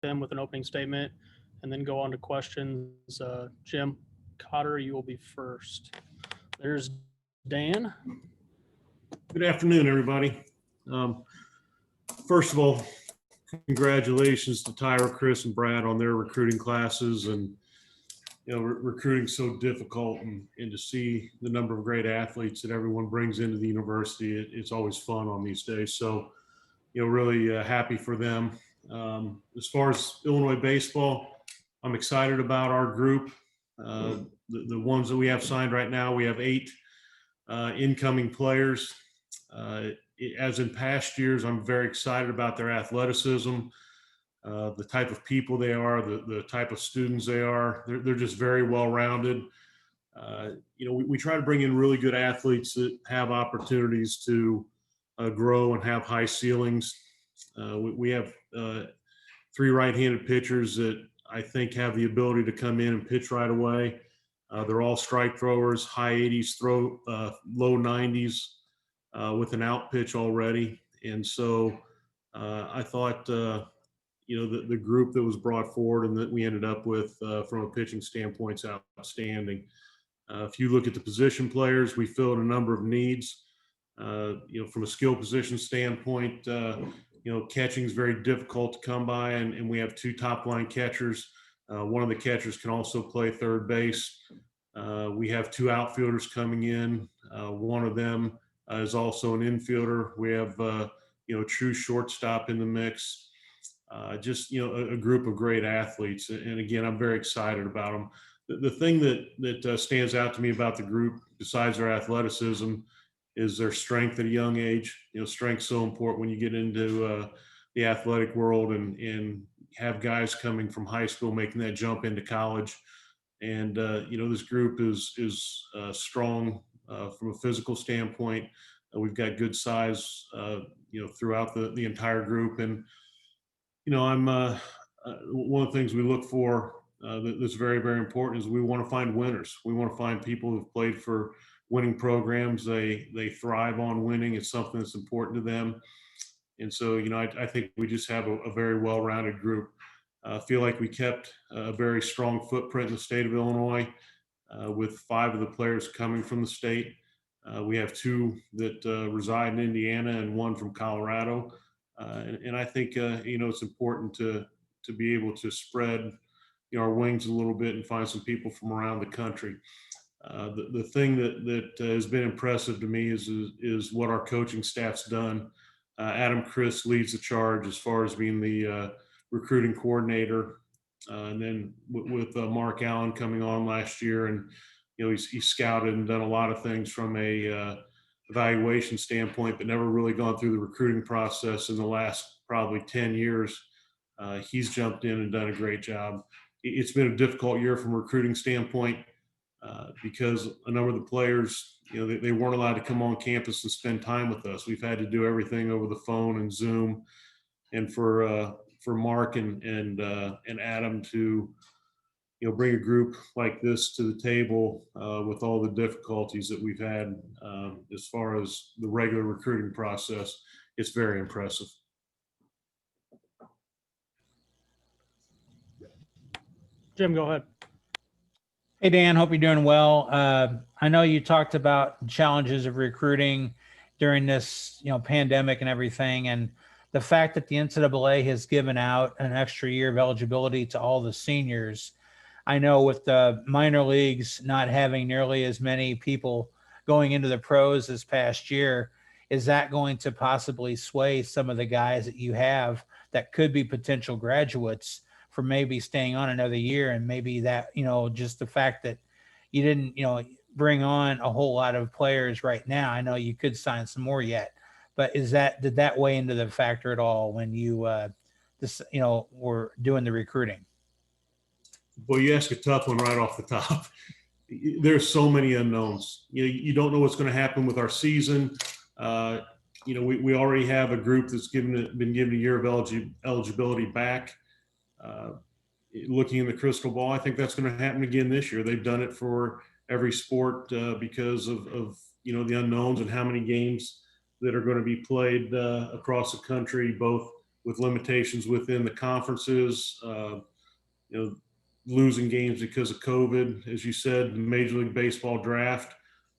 them with an opening statement and then go on to questions. Jim Cotter, you will be first. There's Dan. Good afternoon, everybody. Um, First of all, congratulations to Tyra, Chris, and Brad on their recruiting classes. And recruiting so difficult, and to see the number of great athletes that everyone brings into the university, it's always fun on these days. So, really happy for them. As far as Illinois baseball, I'm excited about our group. The ones that we have signed right now, we have 8 incoming players. Uh, as in past years, I'm very excited about their athleticism, the type of people they are, the type of students they are. They're just very well rounded. We try to bring in really good athletes that have opportunities to grow and have high ceilings. We have 3 right-handed pitchers that I think have the ability to come in and pitch right away. They're all strike throwers, high 80s, low 90s with an out pitch already. And so I thought, the group that was brought forward and that we ended up with from a pitching standpoint is outstanding. If you look at the position players, we filled a number of needs. From a skill position standpoint, catching is very difficult to come by, and we have 2 top line catchers. One of the catchers can also play third base. We have 2 outfielders coming in. One of them is also an infielder. We have a true shortstop in the mix. Just a group of great athletes, and again, I'm very excited about them. The thing that stands out to me about the group, besides their athleticism, is their strength at a young age. Strength's so important when you get into the athletic world, and have guys coming from high school making that jump into college. And this group is strong from a physical standpoint. We've got good size, throughout the entire group. And I'm one of the things we look for that's very, very important is we want to find winners. We want to find people who've played for winning programs. They thrive on winning. It's something that's important to them. And so, I think we just have a very well-rounded group. I feel like we kept a very strong footprint in the state of Illinois with 5 of the players coming from the state. We have 2 that reside in Indiana and 1 from Colorado. And I think, it's important to be able to spread, our wings a little bit and find some people from around the country. The thing that has been impressive to me is what our coaching staff's done. Adam Chris leads the charge as far as being the recruiting coordinator. And then with Mark Allen coming on last year, and he's scouted and done a lot of things from a evaluation standpoint, but never really gone through the recruiting process in the last probably 10 years. He's jumped in and done a great job. It's been a difficult year from a recruiting standpoint because a number of the players, they weren't allowed to come on campus and spend time with us. We've had to do everything over the phone and Zoom. And for Mark and Adam to bring a group like this to the table with all the difficulties that we've had as far as the regular recruiting process, it's very impressive. Jim, go ahead. Hey, Dan, hope you're doing well. I know you talked about challenges of recruiting during this, pandemic and everything. And the fact that the NCAA has given out an extra year of eligibility to all the seniors. I know with the minor leagues not having nearly as many people going into the pros this past year, is that going to possibly sway some of the guys that you have that could be potential graduates for maybe staying on another year? And maybe that, just the fact that you didn't, bring on a whole lot of players right now. I know you could sign some more yet, but did that weigh into the factor at all when you, were doing the recruiting? Well, you ask a tough one right off the top. There's so many unknowns. You don't know what's going to happen with our season. We already have a group that's been given a year of eligibility back. Looking in the crystal ball, I think that's going to happen again this year. They've done it for every sport because of the unknowns and how many games that are going to be played across the country, both with limitations within the conferences, losing games because of COVID. As you said, the Major League Baseball draft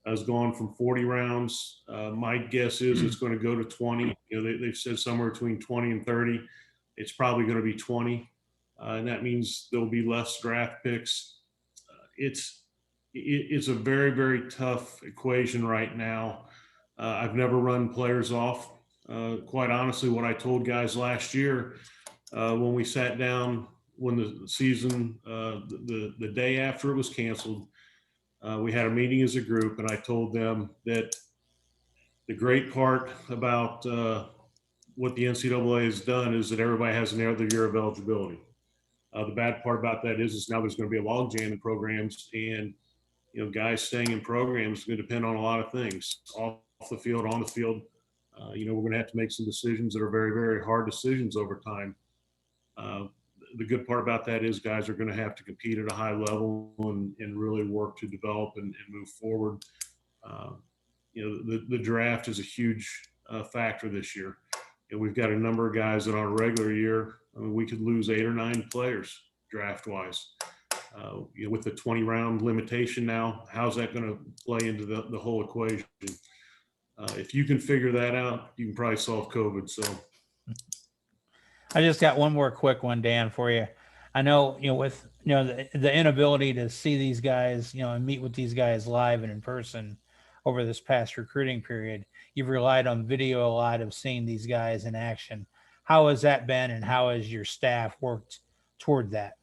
has gone from 40 rounds. My guess is it's going to go to 20. They've said somewhere between 20 and 30. It's probably going to be 20. And that means there'll be less draft picks. It's a very, very tough equation right now. I've never run players off. Quite honestly, what I told guys last year when we sat down, when the season, the day after it was canceled, we had a meeting as a group, and I told them that the great part about what the NCAA has done is that everybody has another year of eligibility. The bad part about that is now there's going to be a logjam in programs, and guys staying in programs is going to depend on a lot of things off the field, on the field. We're going to have to make some decisions that are very, very hard decisions over time. The good part about that is guys are going to have to compete at a high level and really work to develop and move forward. The draft is a huge factor this year. We've got a number of guys that on a regular year, we could lose 8 or 9 players draft wise. With the 20 round limitation now, how's that going to play into the whole equation? If you can figure that out, you can probably solve COVID. So I just got one more quick one, Dan, for you. I know, with the inability to see these guys, and meet with these guys live and in person over this past recruiting period, you've relied on video a lot of seeing these guys in action. How has that been, and how has your staff worked toward that?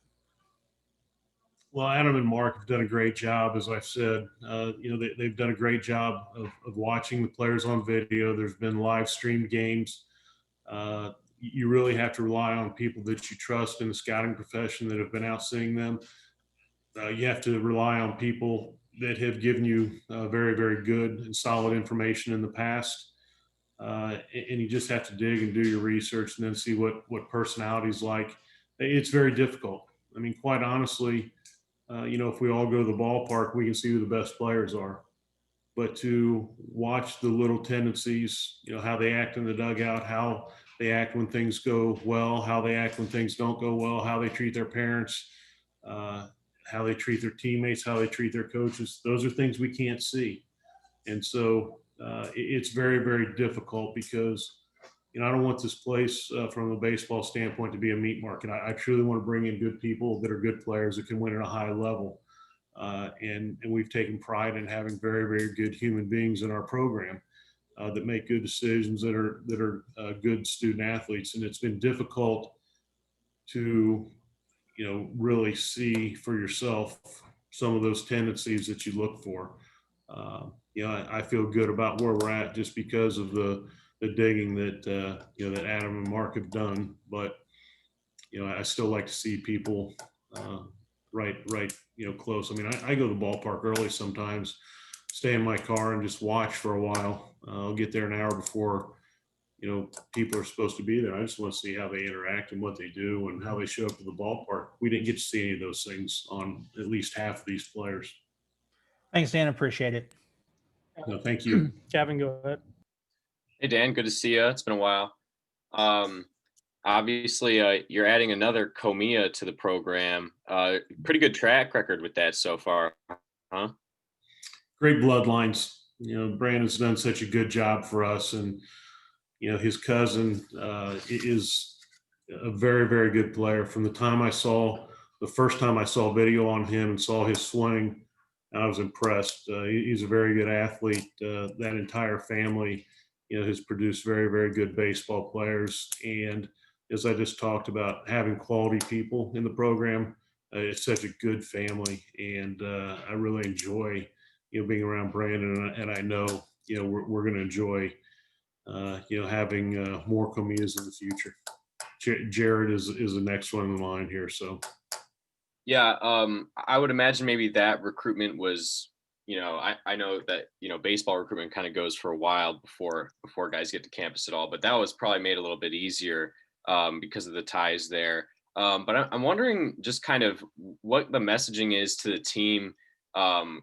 Well, Adam and Mark have done a great job, as I've said. They've done a great job of watching the players on video. There's been live streamed games. You really have to rely on people that you trust in the scouting profession that have been out seeing them. You have to rely on people that have given you very, very good and solid information in the past. And you just have to dig and do your research and then see what personality's like. It's very difficult. I mean, quite honestly, if we all go to the ballpark, we can see who the best players are. But to watch the little tendencies, how they act in the dugout, how they act when things go well, how they act when things don't go well, how they treat their parents, how they treat their teammates, how they treat their coaches, those are things we can't see. And so it's very, very difficult because, I don't want this place from a baseball standpoint to be a meat market. I truly want to bring in good people that are good players that can win at a high level. And we've taken pride in having very, very good human beings in our program that make good decisions, that are good student athletes. And it's been difficult to, really see for yourself some of those tendencies that you look for. I feel good about where we're at just because of the digging that that Adam and Mark have done. But I still like to see people right close. I mean, I go to the ballpark early sometimes, stay in my car and just watch for a while. I'll get there an hour before people are supposed to be there. I just want to see how they interact and what they do and how they show up to the ballpark. We didn't get to see any of those things on at least half of these players. Thanks, Dan. Appreciate it. No, thank you. Kevin, go ahead. Hey, Dan, good to see you. It's been a while. Obviously, you're adding another Comia to the program. Pretty good track record with that so far, huh? Great bloodlines. Brandon's done such a good job for us, and his cousin is a very, very good player. From the first time I saw video on him and saw his swing, I was impressed. He's a very good athlete. That entire family, has produced very, very good baseball players. And as I just talked about, having quality people in the program, it's such a good family. And I really enjoy, being around Brandon. And I know, we're going to enjoy, having more Comias in the future. Jared is the next one in line here. So. Yeah, I would imagine maybe that recruitment was, I know that, baseball recruitment kind of goes for a while before guys get to campus at all, but that was probably made a little bit easier because of the ties there. But I'm wondering just kind of what the messaging is to the team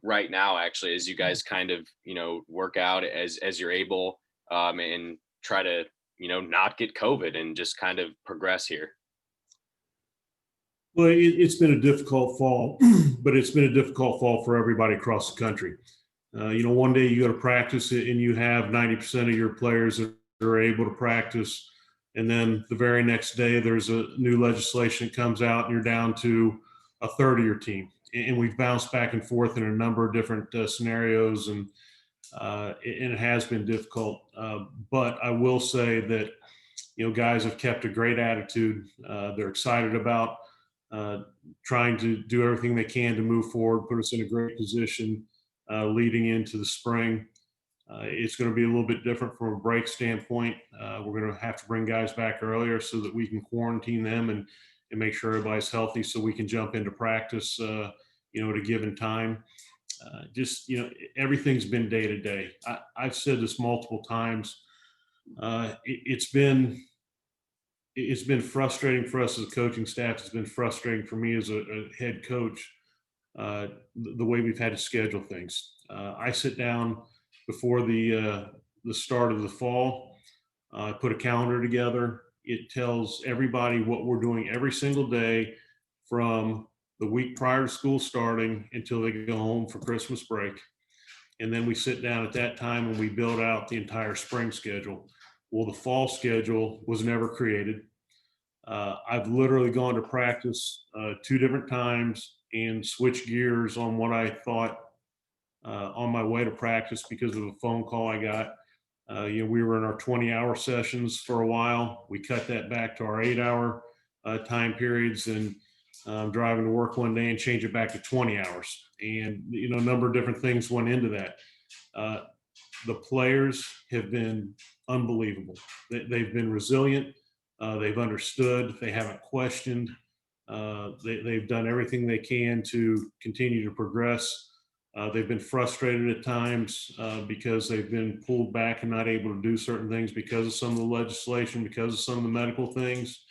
right now, actually, as you guys kind of, work out as you're able and try to, not get COVID and just kind of progress here? Well, it's been a difficult fall, but it's been a difficult fall for everybody across the country. One day you go to practice and you have 90% of your players that are able to practice. And then the very next day, there's a new legislation that comes out and you're down to a third of your team. And we've bounced back and forth in a number of different scenarios, and it has been difficult. But I will say that, guys have kept a great attitude. They're excited about trying to do everything they can to move forward, put us in a great position leading into the spring. It's going to be a little bit different from a break standpoint. We're going to have to bring guys back earlier so that we can quarantine them and make sure everybody's healthy so we can jump into practice, at a given time. Everything's been day to day. I've said this multiple times. It's been frustrating for us as a coaching staff. It's been frustrating for me as a head coach, the way we've had to schedule things. I sit down before the start of the fall. I put a calendar together. It tells everybody what we're doing every single day from the week prior to school starting until they go home for Christmas break. And then we sit down at that time and we build out the entire spring schedule. Well, the fall schedule was never created. I've literally gone to practice 2 different times and switched gears on what I thought on my way to practice because of a phone call I got. We were in our 20-hour sessions for a while. We cut that back to our 8-hour time periods, and driving to work one day and change it back to 20 hours. And, a number of different things went into that. The players have been unbelievable. They've been resilient. They've understood. They haven't questioned. They've done everything they can to continue to progress. They've been frustrated at times because they've been pulled back and not able to do certain things because of some of the legislation, because of some of the medical things.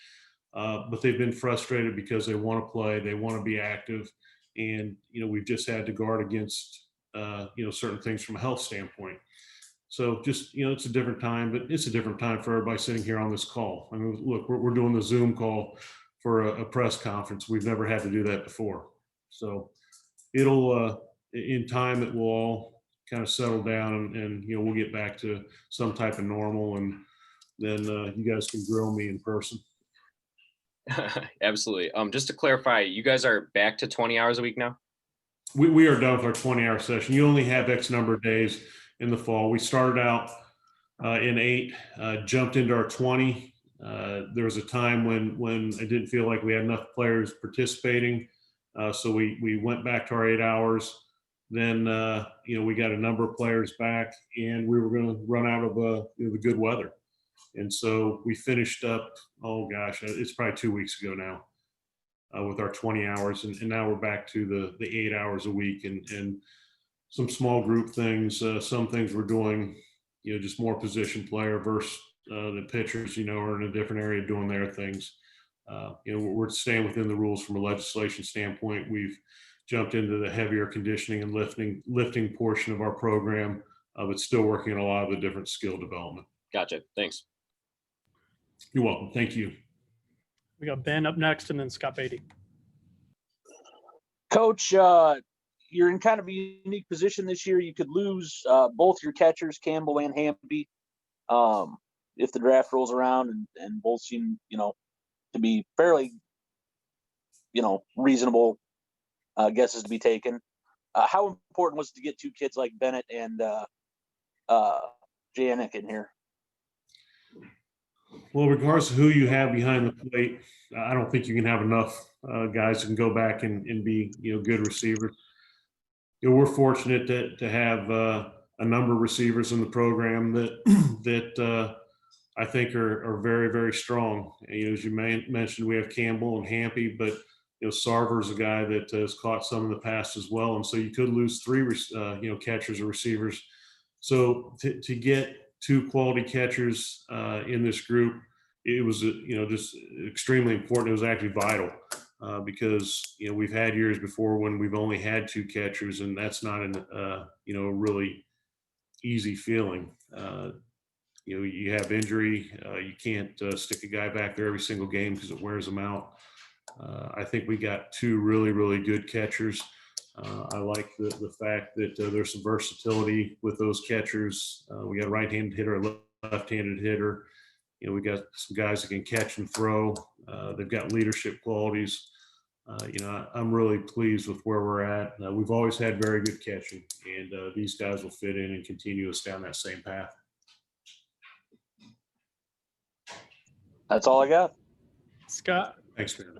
But they've been frustrated because they want to play, they want to be active. And, we've just had to guard against, certain things from a health standpoint. So just, it's a different time, but it's a different time for everybody sitting here on this call. I mean, look, we're doing the Zoom call for a press conference. We've never had to do that before. So it'll, in time, it will all kind of settle down and we'll get back to some type of normal, and then you guys can grill me in person. Absolutely. Just to clarify, you guys are back to 20 hours a week now? We are done with our 20-hour session. You only have X number of days in the fall. We started out in 8, jumped into our 20. There was a time when I didn't feel like we had enough players participating. So we went back to our 8 hours. Then, we got a number of players back, and we were going to run out of the good weather. And so we finished up, it's probably 2 weeks ago now with our 20 hours. And now we're back to the 8 hours a week and some small group things. Some things we're doing, just more position player versus the pitchers, are in a different area doing their things. We're staying within the rules from a legislation standpoint. We've jumped into the heavier conditioning and lifting portion of our program, but still working on a lot of the different skill development. Gotcha. Thanks. You're welcome. Thank you. We got Ben up next, and then Scott Beatty. Coach, you're in kind of a unique position this year. You could lose both your catchers, Campbell and Hampy, if the draft rolls around, and both seem, to be fairly, reasonable guesses to be taken. How important was it to get 2 kids like Bennett and Janik in here? Well, regardless of who you have behind the plate, I don't think you can have enough guys who can go back and be, good receivers. We're fortunate to have a number of receivers in the program that I think are very, very strong. As you mentioned, we have Campbell and Hampy, but Sarver's a guy that has caught some in the past as well, and so you could lose 3 catchers or receivers. So to get 2 quality catchers in this group, it was just extremely important. It was actually vital because we've had years before when we've only had 2 catchers, and that's not a really easy feeling. You have injury. You can't stick a guy back there every single game because it wears them out. I think we got two really, really good catchers. I like the fact that there's some versatility with those catchers. We got a right-handed hitter, a left-handed hitter. We got some guys that can catch and throw. They've got leadership qualities. I'm really pleased with where we're at. We've always had very good catching, and these guys will fit in and continue us down that same path. That's all I got. Scott? Thanks, man.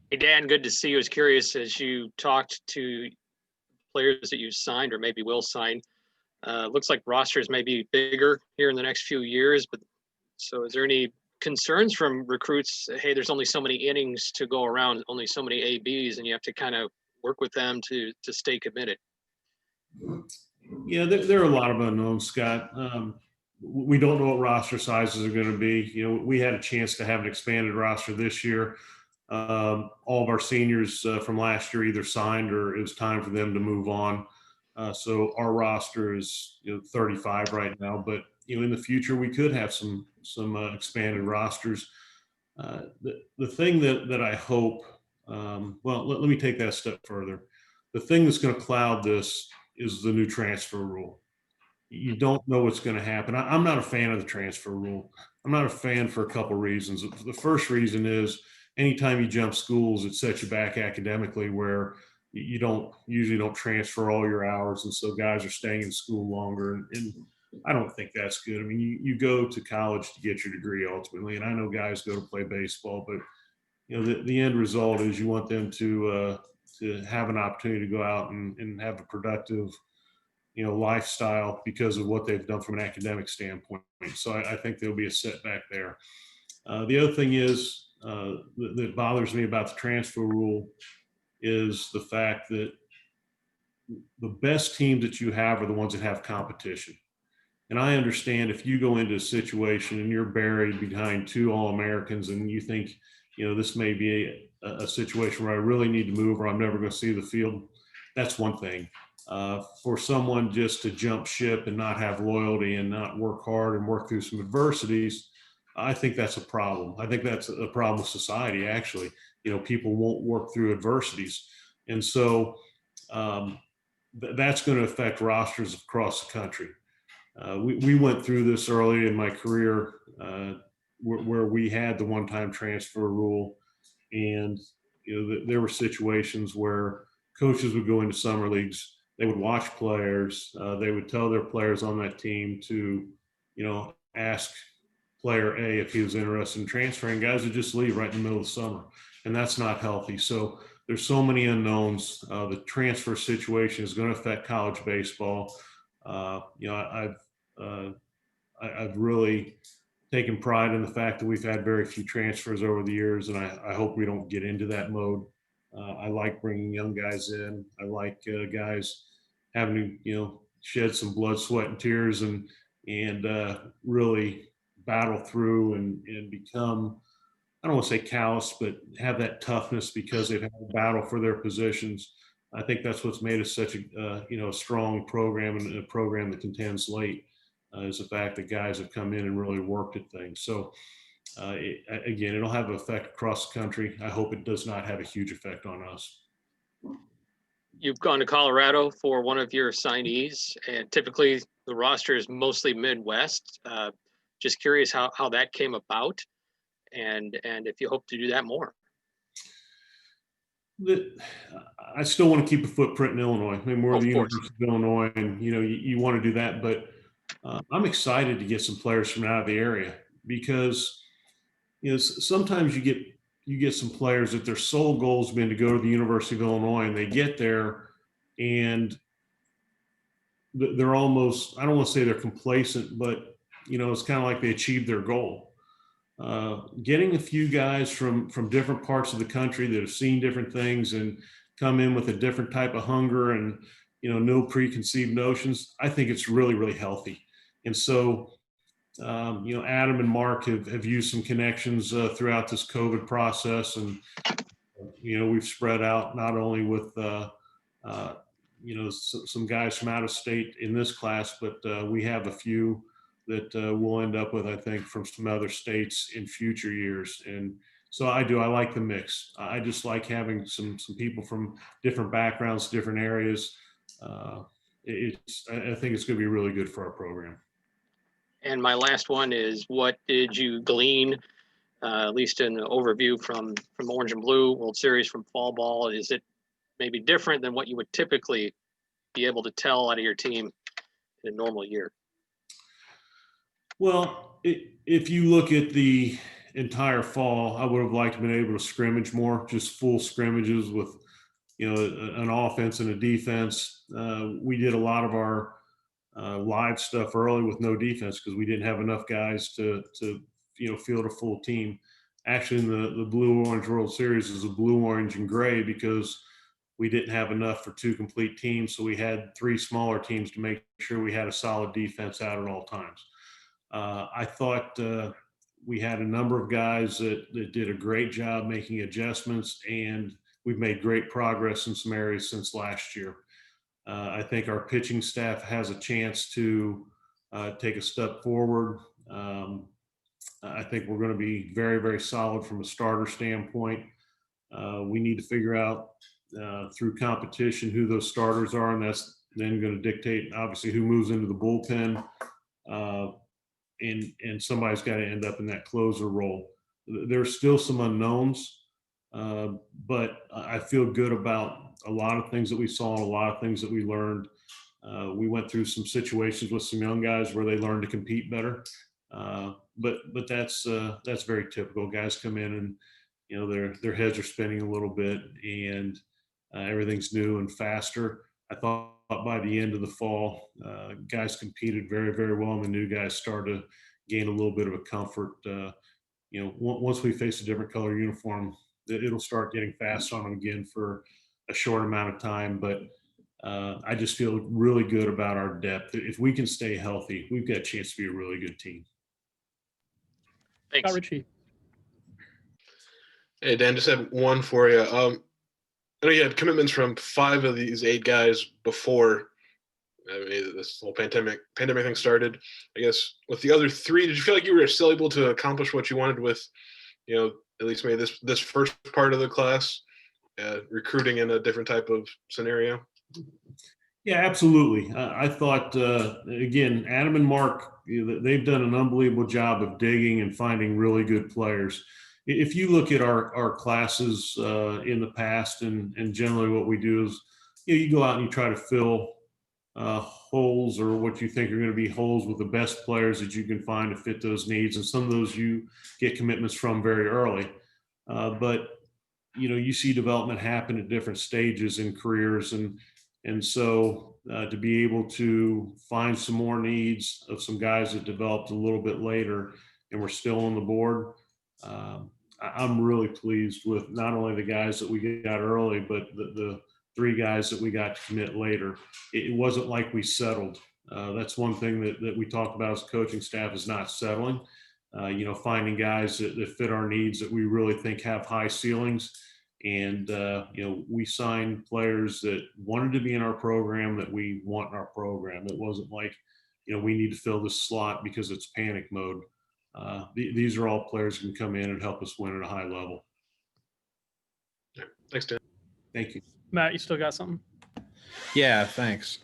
Hey, Dan, good to see you. I was curious as you talked to players that you signed or maybe will sign. Looks like rosters may be bigger here in the next few years, but so is there any concerns from recruits? Hey, there's only so many innings to go around, only so many ABs, and you have to kind of work with them to stay committed. Yeah, there are a lot of unknowns, Scott. We don't know what roster sizes are going to be. We had a chance to have an expanded roster this year. All of our seniors from last year either signed or it was time for them to move on. So our roster is 35 right now, but in the future we could have some expanded rosters. The thing that I hope, let me take that a step further. The thing that's going to cloud this is the new transfer rule. You don't know what's going to happen. I'm not a fan of the transfer rule. I'm not a fan for a couple reasons. The first reason is anytime you jump schools, it sets you back academically where you usually don't transfer all your hours. And so guys are staying in school longer. And I don't think that's good. I mean, you go to college to get your degree ultimately. And I know guys go to play baseball, but the end result is you want them to have an opportunity to go out and have a productive lifestyle because of what they've done from an academic standpoint. So I think there'll be a setback there. The other thing is that bothers me about the transfer rule is the fact that the best teams that you have are the ones that have competition. And I understand if you go into a situation and you're buried behind two All-Americans and you think, this may be a situation where I really need to move or I'm never going to see the field, that's one thing. For someone just to jump ship and not have loyalty and not work hard and work through some adversities, I think that's a problem. I think that's a problem with society, actually. People won't work through adversities. And so that's going to affect rosters across the country. We went through this early in my career where we had the one-time transfer rule. And there were situations where coaches would go into summer leagues. They would watch players. They would tell their players on that team to, ask player A if he was interested in transferring. Guys would just leave right in the middle of the summer, and that's not healthy. So there's so many unknowns. The transfer situation is going to affect college baseball. I've really taken pride in the fact that we've had very few transfers over the years, and I hope we don't get into that mode. I like bringing young guys in. I like guys having to, shed some blood, sweat, and tears, and really battle through and become, I don't want to say callous, but have that toughness because they've had to battle for their positions. I think that's what's made us such a strong program and a program that contends late is the fact that guys have come in and really worked at things. So again, it'll have an effect across the country. I hope it does not have a huge effect on us. You've gone to Colorado for one of your signees, and typically the roster is mostly Midwest. Just curious how that came about, and if you hope to do that more. I still want to keep a footprint in Illinois. I mean, we're Of the course. University of Illinois, and you want to do that. But I'm excited to get some players from out of the area because sometimes you get some players that their sole goal has been to go to the University of Illinois, and they get there and they're almost, I don't want to say they're complacent, but it's kind of like they achieved their goal. Getting a few guys from different parts of the country that have seen different things and come in with a different type of hunger and no preconceived notions, I think it's really, really healthy. And so Adam and Mark have used some connections throughout this COVID process, and we've spread out not only with some guys from out of state in this class, but we have a few that we'll end up with, I think, from some other states in future years. And so I like the mix. I just like having some people from different backgrounds, different areas. I think it's going to be really good for our program. And my last one is, what did you glean, at least in the overview from Orange and Blue World Series, from fall ball? Is it maybe different than what you would typically be able to tell out of your team in a normal year? Well, if you look at the entire fall, I would have liked to been able to scrimmage more, just full scrimmages with, an offense and a defense. We did a lot of our live stuff early with no defense because we didn't have enough guys to field a full team. Actually, in the Blue Orange World Series is a blue, orange, and gray because we didn't have enough for 2 complete teams. So we had 3 smaller teams to make sure we had a solid defense out at all times. I thought we had a number of guys that did a great job making adjustments, and we've made great progress in some areas since last year. I think our pitching staff has a chance to take a step forward. I think we're going to be very, very solid from a starter standpoint. We need to figure out through competition who those starters are, and that's then going to dictate, obviously, who moves into the bullpen. And somebody's got to end up in that closer role. There's still some unknowns, but I feel good about a lot of things that we saw, a lot of things that we learned. We went through some situations with some young guys where they learned to compete better, but that's very typical. Guys come in and their heads are spinning a little bit, and everything's new and faster. I thought by the end of the fall, guys competed very, very well, and the new guys started to gain a little bit of a comfort. Once we face a different color uniform, it'll start getting fast on them again for a short amount of time. But I just feel really good about our depth. If we can stay healthy, we've got a chance to be a really good team. Thanks. Scott Ritchie. Hey, Dan, just had one for you. I know you had commitments from 5 of these 8 guys before this whole pandemic thing started. I guess with the other 3, did you feel like you were still able to accomplish what you wanted with, at least maybe this first part of the class, recruiting in a different type of scenario? Yeah, absolutely. I thought, again, Adam and Mark, they've done an unbelievable job of digging and finding really good players. If you look at our classes in the past, and generally what we do is, you go out and you try to fill holes, or what you think are going to be holes, with the best players that you can find to fit those needs. And some of those you get commitments from very early. But, you see development happen at different stages in careers. And so to be able to find some more needs of some guys that developed a little bit later and were still on the board, I'm really pleased with not only the guys that we got early, but the 3 guys that we got to commit later. It wasn't like we settled. That's one thing that we talked about as a coaching staff, is not settling. Finding guys that fit our needs, that we really think have high ceilings. And, we signed players that wanted to be in our program, that we want in our program. It wasn't like, we need to fill this slot because it's panic mode. These are all players who can come in and help us win at a high level. Thanks, Dan. Thank you. Matt, you still got something? Yeah, thanks.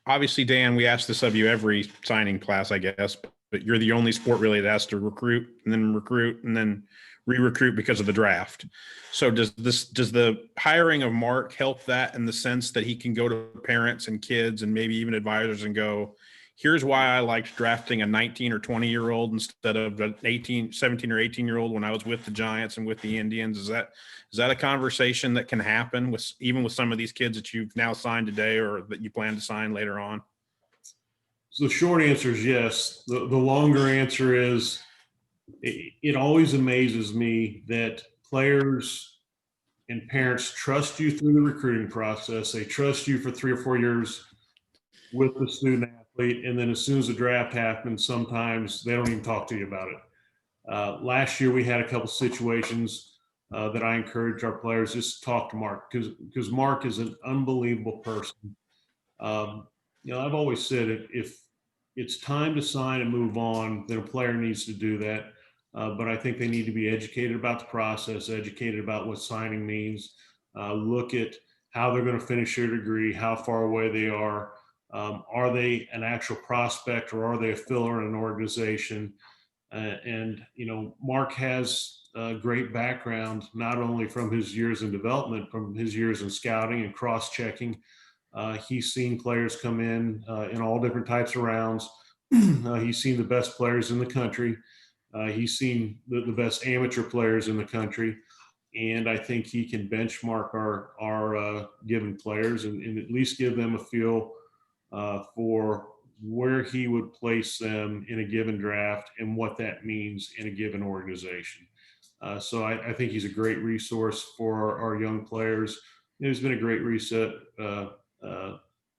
Obviously, Dan, we ask this of you every signing class, I guess, but you're the only sport really that has to recruit and then re-recruit because of the draft. So does the hiring of Mark help that, in the sense that he can go to parents and kids and maybe even advisors and go, here's why I liked drafting a 19 or 20-year-old instead of an 17 or 18-year-old when I was with the Giants and with the Indians? Is that a conversation that can happen even with some of these kids that you've now signed today, or that you plan to sign later on? So the short answer is yes. The longer answer is, it always amazes me that players and parents trust you through the recruiting process. They trust you for 3 or 4 years with the student athlete, and then as soon as the draft happens, sometimes they don't even talk to you about it. Last year we had a couple situations that I encouraged our players, just talk to Mark, because Mark is an unbelievable person. I've always said, if it's time to sign and move on, then a player needs to do that. But I think they need to be educated about the process, educated about what signing means, look at how they're going to finish their degree, how far away they are. Are they an actual prospect or are they a filler in an organization? And, you know, Mark has a great background, not only from his years in development, from his years in scouting and cross-checking. He's seen players come in all different types of rounds. He's seen the best players in the country. He's seen the best amateur players in the country. And I think he can benchmark our given players and at least give them a feel for where he would place them in a given draft and what that means in a given organization. So I think he's a great resource for our young players. He's been a great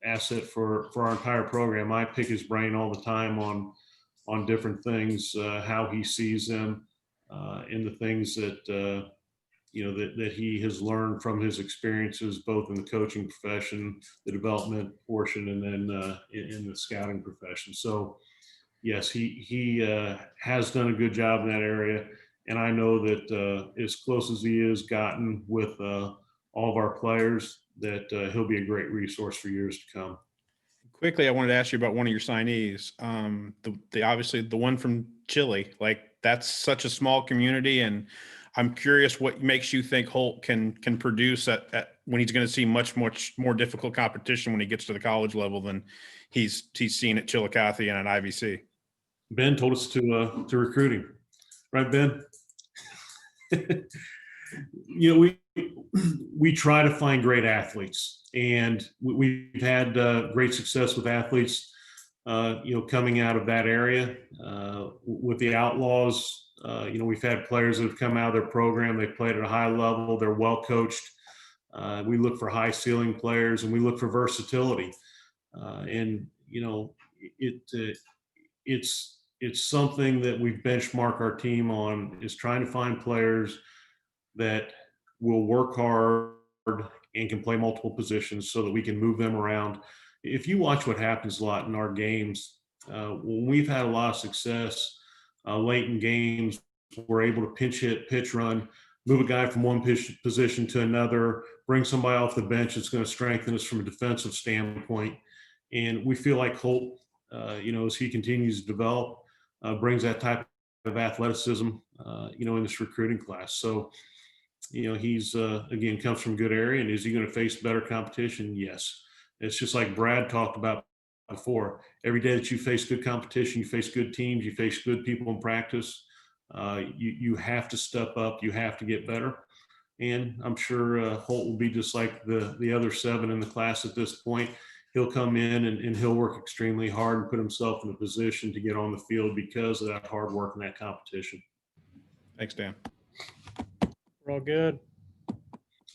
asset for our entire program. I pick his brain all the time on different things, how he sees them, and the things that you know that he has learned from his experiences, both in the coaching profession, the development portion, and then in the scouting profession. So, yes, he has done a good job in that area, and I know that as close as he has gotten with all of our players, that he'll be a great resource for years to come. Quickly, I wanted to ask you about one of your signees. The obviously the one from Chile, like that's such a small community, and I'm curious what makes you think Holt can produce at when he's going to see much more difficult competition when he gets to the college level than he's seen at Chillicothe and at IVC. Ben told us to recruit him, right, Ben? You know, we try to find great athletes, and we've had great success with athletes, you know, coming out of that area. With the Outlaws, you know, we've had players that have come out of their program. They've played at a high level. They're well coached. We look for high ceiling players, and we look for versatility. And you know, it's something that we benchmark our team on, is trying to find players that will work hard and can play multiple positions so that we can move them around. If you watch what happens a lot in our games, when we've had a lot of success late in games, we're able to pinch hit, pitch run, move a guy from one position to another, bring somebody off the bench that's going to strengthen us from a defensive standpoint. And we feel like Holt, you know, as he continues to develop, brings that type of athleticism, you know, in this recruiting class. So, you know, he's, again, comes from a good area. And is he going to face better competition? Yes. It's just like Brad talked about before. Every day that you face good competition, you face good teams, you face good people in practice, you have to step up. You have to get better. And I'm sure Holt will be just like the other 7 in the class at this point. He'll come in and he'll work extremely hard and put himself in a position to get on the field because of that hard work and that competition. Thanks, Dan. We're all good.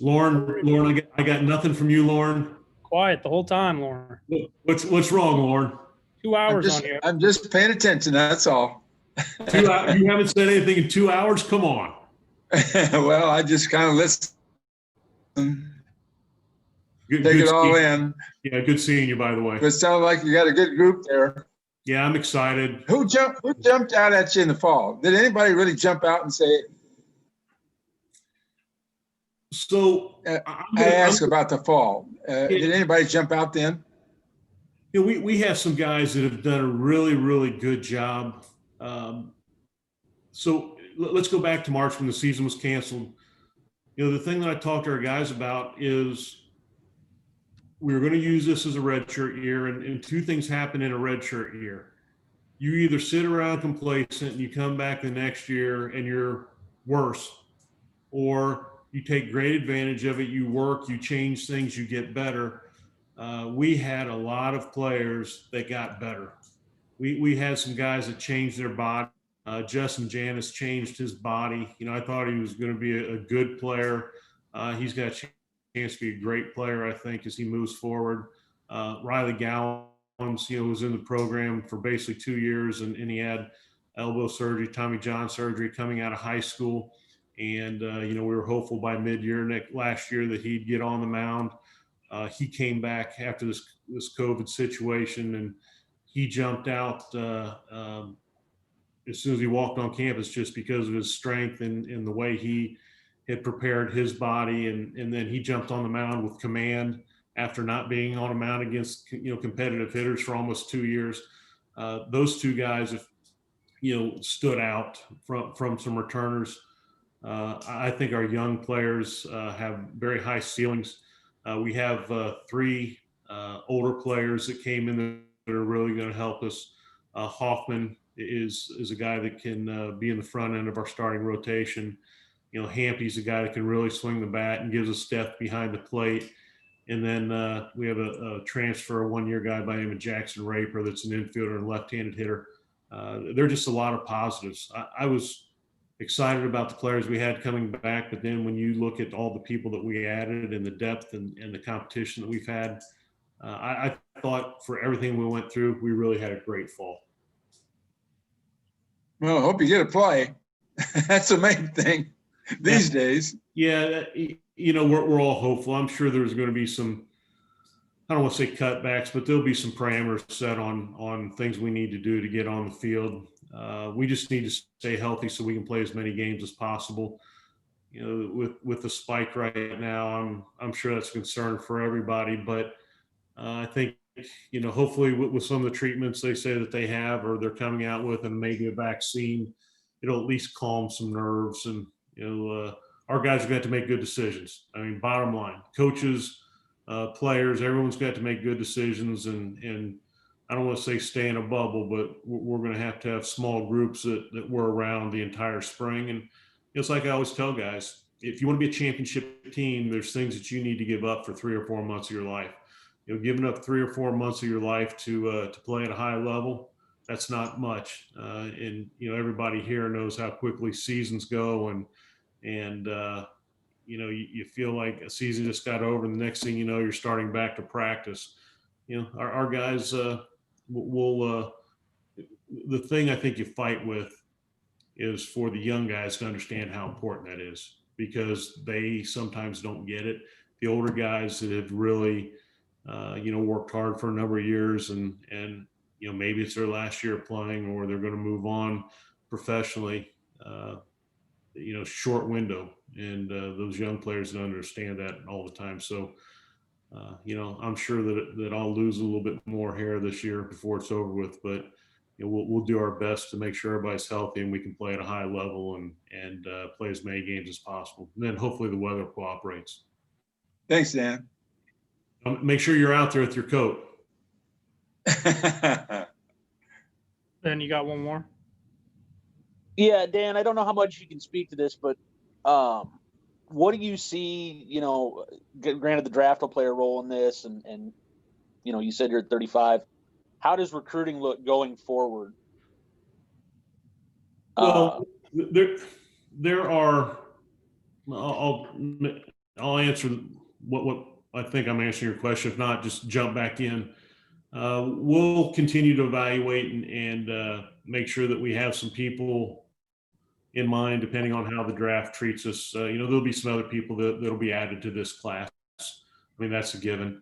Lauren, I got nothing from you, Lauren. Quiet the whole time, Lauren. What's wrong, Lauren? 2 hours on here. I'm just paying attention. That's all. 2 hours? You haven't said anything in 2 hours? Come on. Well, I just kind of listen, Good take it all seeing, in. Yeah, good seeing you, by the way. It sounds like you got a good group there. Yeah, I'm excited. Who jumped out at you in the fall? Did anybody really jump out and say? So I asked about the fall. Did anybody jump out then? You know, we have some guys that have done a really, really good job. So let's go back to March when the season was canceled. You know, the thing that I talked to our guys about is we were going to use this as a redshirt year, and 2 things happen in a redshirt year. You either sit around complacent and you come back the next year and you're worse, or you take great advantage of it, you work, you change things, you get better. We had a lot of players that got better. We had some guys that changed their body. Justin Janis changed his body. You know, I thought he was going to be a good player. He's got a chance to be a great player, I think, as he moves forward. Riley Gowans, you know, was in the program for basically 2 years, and he had elbow surgery, Tommy John surgery coming out of high school. And, you know, we were hopeful by mid-year last year that he'd get on the mound. He came back after this COVID situation, and he jumped out as soon as he walked on campus, just because of his strength and the way he had prepared his body. And then he jumped on the mound with command after not being on a mound against, competitive hitters for almost 2 years. Those two guys have, stood out from some returners. I think our young players have very high ceilings. We have 3 older players that came in that are really going to help us. Hoffman is a guy that can be in the front end of our starting rotation. Hampy's a guy that can really swing the bat and gives us depth behind the plate. And then we have a transfer, a 1-year guy by the name of Jackson Raper that's an infielder and left-handed hitter. There are just a lot of positives. I was excited about the players we had coming back, but then when you look at all the people that we added and the depth and the competition that we've had, I thought for everything we went through, we really had a great fall. Well, I hope you get a play. That's the main thing these days. Yeah, we're all hopeful. I'm sure there's going to be some, I don't want to say cutbacks, but there'll be some parameters set on things we need to do to get on the field. We just need to stay healthy so we can play as many games as possible. With the spike right now, I'm sure that's a concern for everybody, but I think, hopefully with some of the treatments they say that they have or they're coming out with, and maybe a vaccine, it'll at least calm some nerves. And, our guys are going to have to make good decisions. I mean, bottom line, coaches, players, everyone's got to make good decisions. And I don't want to say stay in a bubble, but we're going to have small groups that we're around the entire spring. And it's like I always tell guys, if you want to be a championship team, there's things that you need to give up for 3 or 4 months of your life. Giving up 3 or 4 months of your life to play at a high level, that's not much. And everybody here knows how quickly seasons go, and you feel like a season just got over, and the next thing you know, you're starting back to practice. Our guys will. The thing I think you fight with is for the young guys to understand how important that is, because they sometimes don't get it. The older guys that have really worked hard for a number of years, and maybe it's their last year playing, or they're going to move on professionally. Short window, and those young players don't understand that all the time. So, I'm sure that I'll lose a little bit more hair this year before it's over with, but we'll do our best to make sure everybody's healthy and we can play at a high level and play as many games as possible. And then hopefully the weather cooperates. Thanks, Dan. Make sure you're out there with your coat. Ben, you got one more? Yeah, Dan, I don't know how much you can speak to this, but what do you see, granted the draft will play a role in this, and you said you're at 35. How does recruiting look going forward? Well, there are, I'll answer what I think I'm answering your question. If not, just jump back in. We'll continue to evaluate and make sure that we have some people in mind, depending on how the draft treats us. There'll be some other people that'll be added to this class. I mean, that's a given.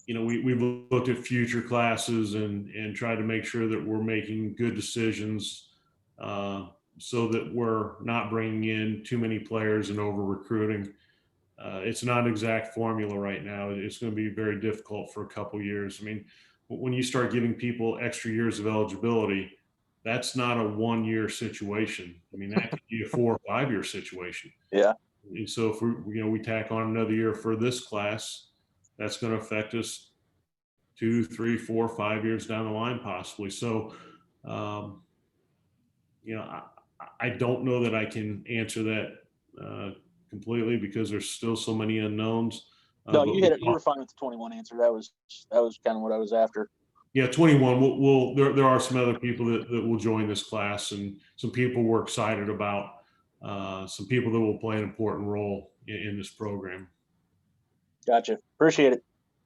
We've looked at future classes and tried to make sure that we're making good decisions so that we're not bringing in too many players and over recruiting. It's not an exact formula right now. It's going to be very difficult for a couple years. I mean, when you start giving people extra years of eligibility, that's not a 1-year situation. I mean, that could be a 4 or 5 year situation. Yeah. And so if we tack on another year for this class, that's going to affect us 2, 3, 4, 5 years down the line, possibly. So, I don't know that I can answer that completely, because there's still so many unknowns. No, you hit it. You were fine with the 21 answer. That was kind of what I was after. Yeah, 21. There are some other people that will join this class, and some people we're excited about. Some people that will play an important role in this program. Gotcha. Appreciate it.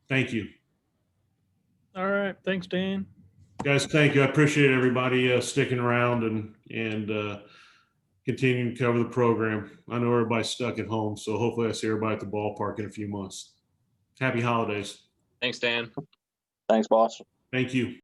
Thank you. All right. Thanks, Dan. Guys, thank you. I appreciate everybody sticking around and continuing to cover the program. I know everybody's stuck at home, so hopefully I see everybody at the ballpark in a few months. Happy holidays. Thanks, Dan. Thanks, boss. Thank you.